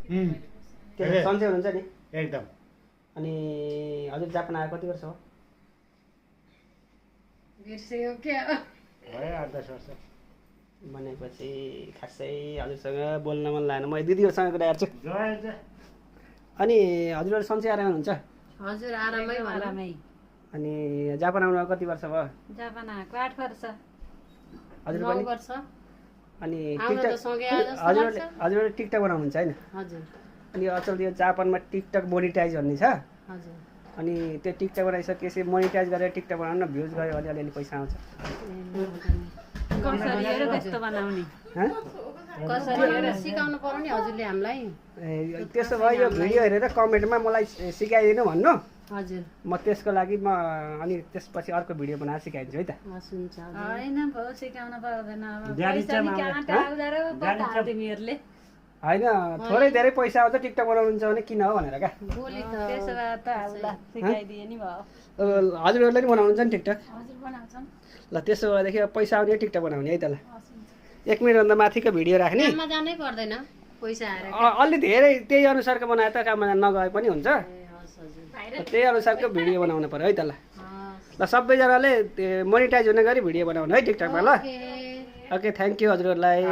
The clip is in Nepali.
त्यो सन्चै हुनुहुन्छ नि एकदम। अनि हजुर जापान आएको कति वर्ष हो बिर्सेको के हो भयो 8-10 वर्ष। भनेपछि खासै हजुरसँग बोल्न मन लागेन म दिदीहरूसँग कुरा हेर्छु अनि हजुरहरू सन्चै आराम हुनुहुन्छ हजुर आरामै आरामै अनि जापान आउनु कति वर्ष भयो जापान आएको 8 वर्ष हजुर 9 पनि वर्ष अनि आउन त सँगै आयो जस्तो हजुरहरूले टिकटक बनाउनुहुन्छ होइन हजुर अनि अचल त्यो जापानमा टिकटक मोनिटाइज भन्ने छ हजुर अनि त्यो टिकटक बनाइसकेपछि मोनिटाइज गरेर टिकटक बनाउन न भ्युज गयो भने अलिअलि पैसा आउँछ कसरी हेरेर त्यस्तो बनाउने हँ? कसरी हेरेर सिकाउनु पर्यो नि हजुरले हामीलाई ए, त्यसो भए यो भिडियो हेरेर कमेन्टमा मलाई सिकाइदिनु भन्नु हजुर म त्यसको लागि म अनि त्यसपछि अर्को भिडियो बनाएर सिकाइदिन्छु है त हस् हुन्छ हजुर होइन भाउ सिकाउन पर्दैन अब जानी पैसा नि चाहिँ कहाँ टाढा उधारो पठायो तिमीहरूले होइन थोरै धेरै पैसा आउँछ टिकटक बनाउनुहुन्छ भने किन हो भनेर क्या बोली त त्यसो भए त आउला सिकाइदिए नि भयो हजुरहरूले नि बनाउनुहुन्छ नि टिकटक हजुर बनाउँछन् ल त्यसो भएदेखि अब पैसा आउने टिकटक बनाउने है त ल 1 मिनटभन्दा माथिको भिडियो राख्ने काममा जानै पर्दैन पैसा आएर अलि धेरै त्यही अनुसारको बनाए त काममा नगए पनि हुन्छ ए हस् हजुर त्यही अनुसारको भिडियो बनाउनु पर्यो है त ल हस् ल सबैजनाले मोनिटाइज हुने गरी भिडियो बनाउनु है टिकटकमा ल ओके ओके थ्याङ्क यू हजुरहरूलाई